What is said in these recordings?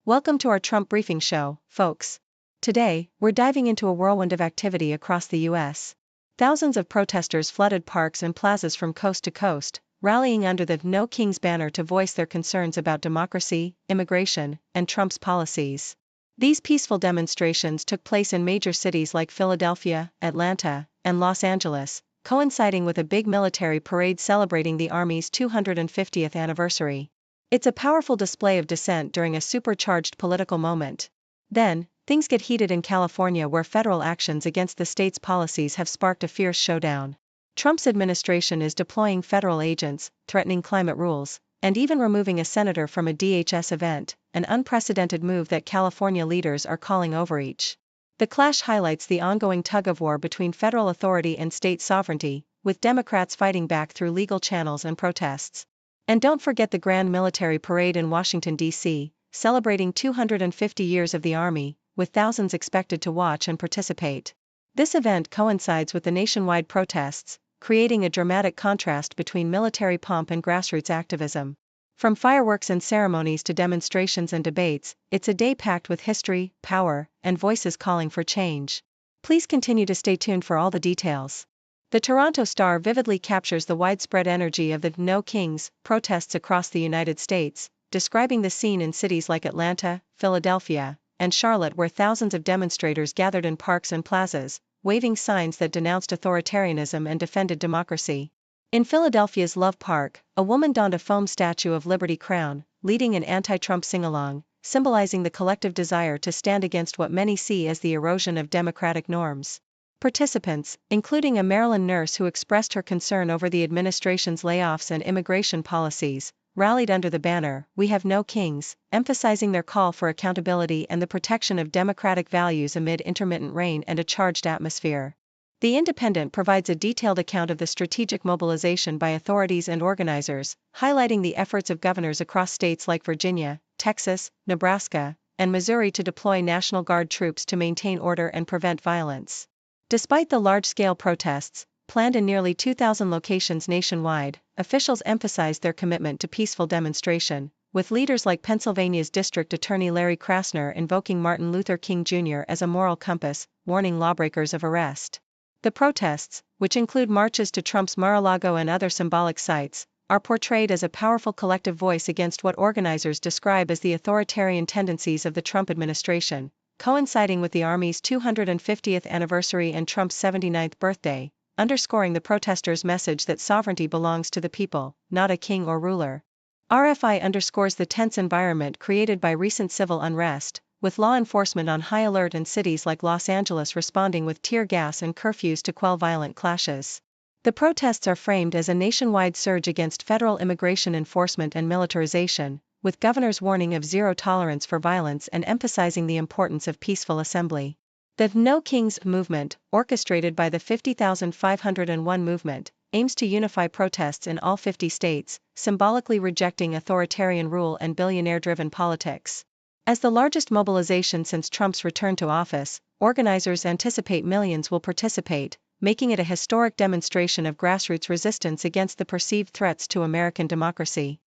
Welcome to our Trump briefing show, folks. Today, we're diving into a whirlwind of activity across the U.S. Thousands of protesters flooded parks and plazas from coast to coast, rallying under the No Kings banner to voice their concerns about democracy, immigration, and Trump's policies. These peaceful demonstrations took place in major cities like Philadelphia, Atlanta, and Los Angeles, coinciding with a big military parade celebrating the Army's 250th anniversary. It's a powerful display of dissent during a supercharged political moment. Then, things get heated in California, where federal actions against the state's policies have sparked a fierce showdown. Trump's administration is deploying federal agents, threatening climate rules, and even removing a senator from a DHS event, an unprecedented move that California leaders are calling overreach. The clash highlights the ongoing tug-of-war between federal authority and state sovereignty, with Democrats fighting back through legal channels and protests. And don't forget the grand military parade in Washington, D.C., celebrating 250 years of the Army, with thousands expected to watch and participate. This event coincides with the nationwide protests, creating a dramatic contrast between military pomp and grassroots activism. From fireworks and ceremonies to demonstrations and debates, it's a day packed with history, power, and voices calling for change. Please continue to stay tuned for all the details. The Toronto Star vividly captures the widespread energy of the No Kings protests across the United States, describing the scene in cities like Atlanta, Philadelphia, and Charlotte, where thousands of demonstrators gathered in parks and plazas, waving signs that denounced authoritarianism and defended democracy. In Philadelphia's Love Park, a woman donned a foam statue of Liberty Crown, leading an anti-Trump sing-along, symbolizing the collective desire to stand against what many see as the erosion of democratic norms. Participants, including a Maryland nurse who expressed her concern over the administration's layoffs and immigration policies, rallied under the banner, "We Have No Kings," emphasizing their call for accountability and the protection of democratic values amid intermittent rain and a charged atmosphere. The Independent provides a detailed account of the strategic mobilization by authorities and organizers, highlighting the efforts of governors across states like Virginia, Texas, Nebraska, and Missouri to deploy National Guard troops to maintain order and prevent violence. Despite the large-scale protests, planned in nearly 2,000 locations nationwide, officials emphasized their commitment to peaceful demonstration, with leaders like Pennsylvania's District Attorney Larry Krasner invoking Martin Luther King Jr. as a moral compass, warning lawbreakers of arrest. The protests, which include marches to Trump's Mar-a-Lago and other symbolic sites, are portrayed as a powerful collective voice against what organizers describe as the authoritarian tendencies of the Trump administration, coinciding with the Army's 250th anniversary and Trump's 79th birthday, underscoring the protesters' message that sovereignty belongs to the people, not a king or ruler. RFI underscores the tense environment created by recent civil unrest, with law enforcement on high alert and cities like Los Angeles responding with tear gas and curfews to quell violent clashes. The protests are framed as a nationwide surge against federal immigration enforcement and militarization, with governors warning of zero tolerance for violence and emphasizing the importance of peaceful assembly. The No Kings movement, orchestrated by the 50,501 movement, aims to unify protests in all 50 states, symbolically rejecting authoritarian rule and billionaire-driven politics. As the largest mobilization since Trump's return to office, organizers anticipate millions will participate, making it a historic demonstration of grassroots resistance against the perceived threats to American democracy.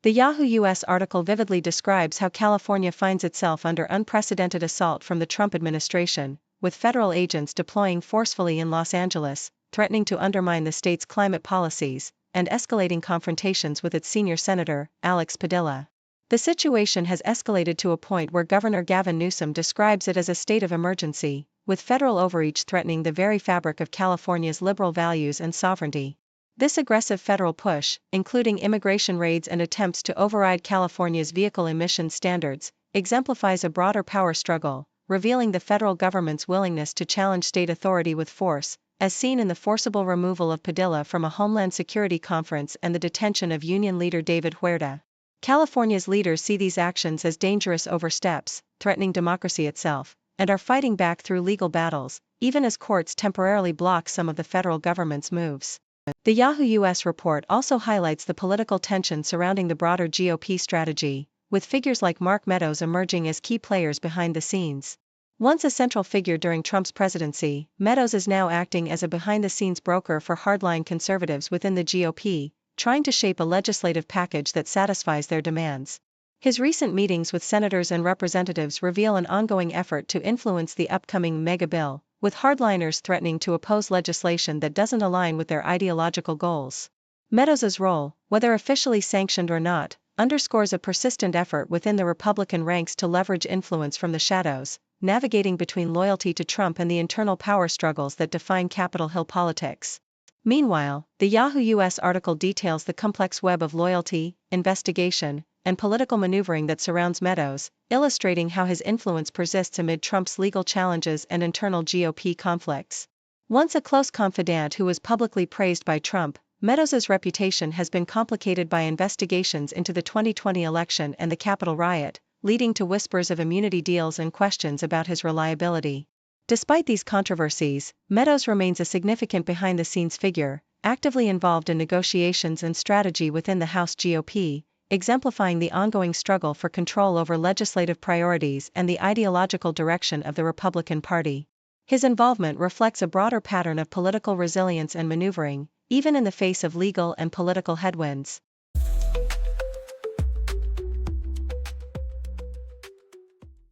The Yahoo US article vividly describes how California finds itself under unprecedented assault from the Trump administration, with federal agents deploying forcefully in Los Angeles, threatening to undermine the state's climate policies, and escalating confrontations with its senior senator, Alex Padilla. The situation has escalated to a point where Governor Gavin Newsom describes it as a state of emergency, with federal overreach threatening the very fabric of California's liberal values and sovereignty. This aggressive federal push, including immigration raids and attempts to override California's vehicle emissions standards, exemplifies a broader power struggle, revealing the federal government's willingness to challenge state authority with force, as seen in the forcible removal of Padilla from a Homeland Security conference and the detention of union leader David Huerta. California's leaders see these actions as dangerous oversteps, threatening democracy itself, and are fighting back through legal battles, even as courts temporarily block some of the federal government's moves. The Yahoo US report also highlights the political tension surrounding the broader GOP strategy, with figures like Mark Meadows emerging as key players behind the scenes. Once a central figure during Trump's presidency, Meadows is now acting as a behind-the-scenes broker for hardline conservatives within the GOP, trying to shape a legislative package that satisfies their demands. His recent meetings with senators and representatives reveal an ongoing effort to influence the upcoming mega bill, with hardliners threatening to oppose legislation that doesn't align with their ideological goals. Meadows's role, whether officially sanctioned or not, underscores a persistent effort within the Republican ranks to leverage influence from the shadows, navigating between loyalty to Trump and the internal power struggles that define Capitol Hill politics. Meanwhile, the Yahoo US article details the complex web of loyalty, investigation, and political maneuvering that surrounds Meadows, illustrating how his influence persists amid Trump's legal challenges and internal GOP conflicts. Once a close confidant who was publicly praised by Trump, Meadows's reputation has been complicated by investigations into the 2020 election and the Capitol riot, leading to whispers of immunity deals and questions about his reliability. Despite these controversies, Meadows remains a significant behind-the-scenes figure, actively involved in negotiations and strategy within the House GOP, exemplifying the ongoing struggle for control over legislative priorities and the ideological direction of the Republican Party. His involvement reflects a broader pattern of political resilience and maneuvering, even in the face of legal and political headwinds.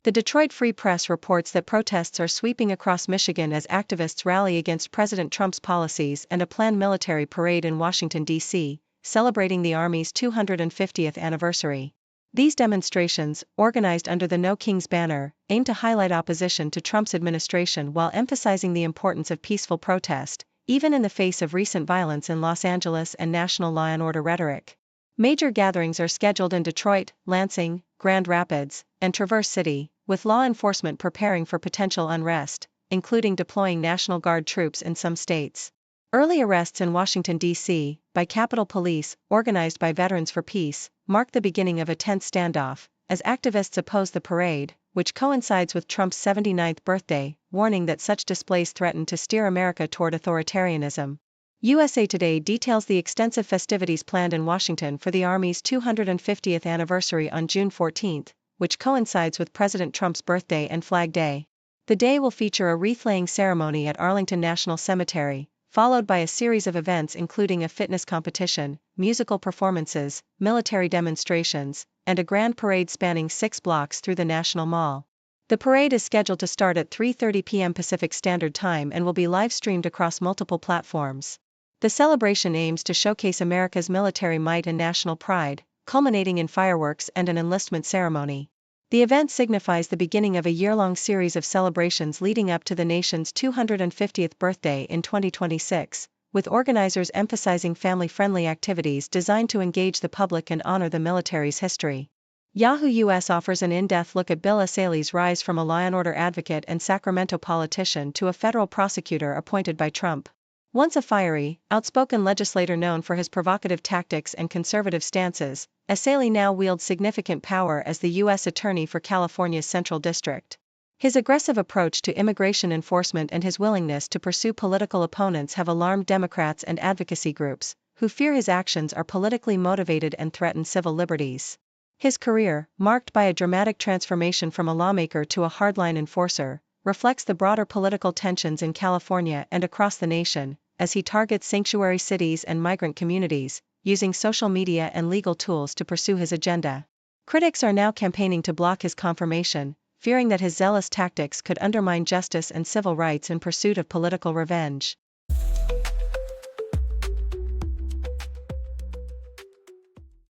The Detroit Free Press reports that protests are sweeping across Michigan as activists rally against President Trump's policies and a planned military parade in Washington, D.C., celebrating the Army's 250th anniversary. These demonstrations, organized under the No Kings banner, aim to highlight opposition to Trump's administration while emphasizing the importance of peaceful protest, even in the face of recent violence in Los Angeles and national law and order rhetoric. Major gatherings are scheduled in Detroit, Lansing, Grand Rapids, and Traverse City, with law enforcement preparing for potential unrest, including deploying National Guard troops in some states. Early arrests in Washington, D.C., by Capitol Police, organized by Veterans for Peace, mark the beginning of a tense standoff, as activists oppose the parade, which coincides with Trump's 79th birthday, warning that such displays threaten to steer America toward authoritarianism. USA Today details the extensive festivities planned in Washington for the Army's 250th anniversary on June 14, which coincides with President Trump's birthday and Flag Day. The day will feature a wreath-laying ceremony at Arlington National Cemetery, followed by a series of events including a fitness competition, musical performances, military demonstrations, and a grand parade spanning 6 blocks through the National Mall. The parade is scheduled to start at 3:30 p.m. Pacific Standard Time and will be live-streamed across multiple platforms. The celebration aims to showcase America's military might and national pride, culminating in fireworks and an enlistment ceremony. The event signifies the beginning of a year-long series of celebrations leading up to the nation's 250th birthday in 2026, with organizers emphasizing family-friendly activities designed to engage the public and honor the military's history. Yahoo US offers an in-depth look at Bill Essay's rise from a law and order advocate and Sacramento politician to a federal prosecutor appointed by Trump. Once a fiery, outspoken legislator known for his provocative tactics and conservative stances, Essay now wields significant power as the U.S. Attorney for California's Central District. His aggressive approach to immigration enforcement and his willingness to pursue political opponents have alarmed Democrats and advocacy groups, who fear his actions are politically motivated and threaten civil liberties. His career, marked by a dramatic transformation from a lawmaker to a hardline enforcer, reflects the broader political tensions in California and across the nation, as he targets sanctuary cities and migrant communities, using social media and legal tools to pursue his agenda. Critics are now campaigning to block his confirmation, fearing that his zealous tactics could undermine justice and civil rights in pursuit of political revenge.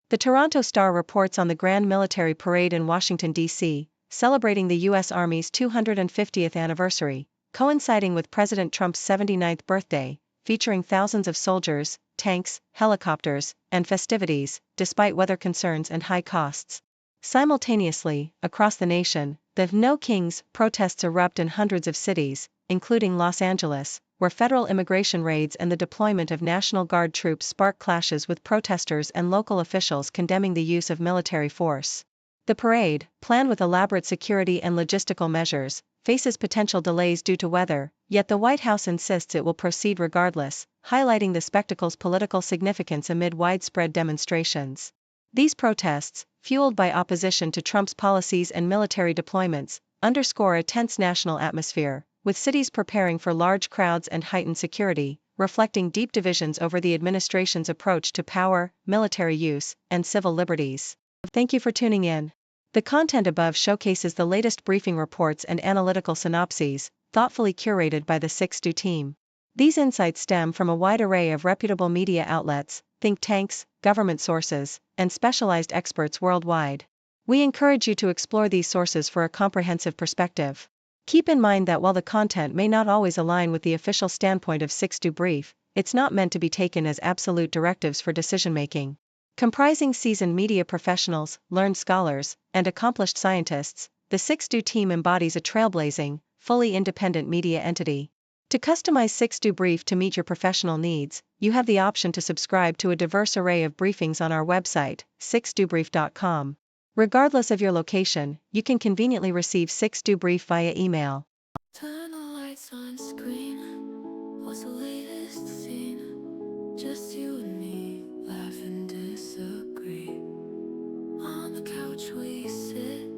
The Toronto Star reports on the Grand Military Parade in Washington, D.C., celebrating the U.S. Army's 250th anniversary, coinciding with President Trump's 79th birthday, featuring thousands of soldiers, tanks, helicopters, and festivities, despite weather concerns and high costs. Simultaneously, across the nation, the No Kings protests erupt in hundreds of cities, including Los Angeles, where federal immigration raids and the deployment of National Guard troops spark clashes with protesters and local officials condemning the use of military force. The parade, planned with elaborate security and logistical measures, faces potential delays due to weather, yet the White House insists it will proceed regardless, highlighting the spectacle's political significance amid widespread demonstrations. These protests, fueled by opposition to Trump's policies and military deployments, underscore a tense national atmosphere, with cities preparing for large crowds and heightened security, reflecting deep divisions over the administration's approach to power, military use, and civil liberties. Thank you for tuning in. The content above showcases the latest briefing reports and analytical synopses, thoughtfully curated by the 6Do team. These insights stem from a wide array of reputable media outlets, think tanks, government sources, and specialized experts worldwide. We encourage you to explore these sources for a comprehensive perspective. Keep in mind that while the content may not always align with the official standpoint of 6Do Brief, it's not meant to be taken as absolute directives for decision-making. Comprising seasoned media professionals, learned scholars, and accomplished scientists, the 6Do team embodies a trailblazing, fully independent media entity. To customize 6Do Brief to meet your professional needs, you have the option to subscribe to a diverse array of briefings on our website, 6dobrief.com. Regardless of your location, you can conveniently receive 6Do Brief via email. Turn the lights on screen. What's the latest scene? Just you and me, laugh and disagree. On the couch we sit,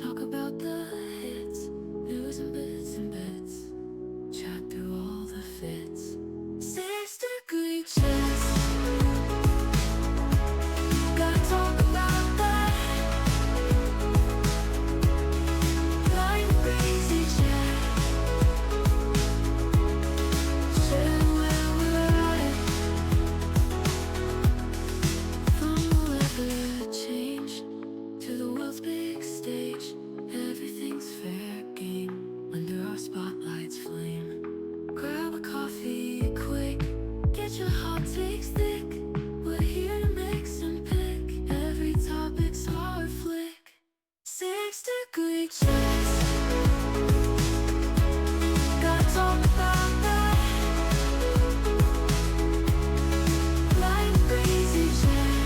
talk about the hits, news and bits, chat through all the fits. 6-degree chess. Gotta talk about that. Blind crazy chat. Share where we're at. From molecular change to the world's big stage, everything's fair game under our spotlight's flame. Grab a coffee quick, get your hot takes thick. We're here to mix and pick, every topic's our flick. 6-degree chess. Gotta talk about that. Like crazy chat.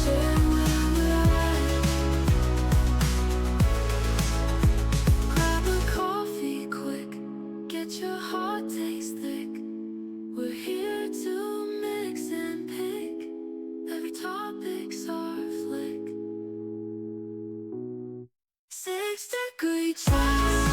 Share where we're at. Grab a coffee quick, get your hot takes thick. We're here to mix and pick, every topic's our flick. 6-degree chess.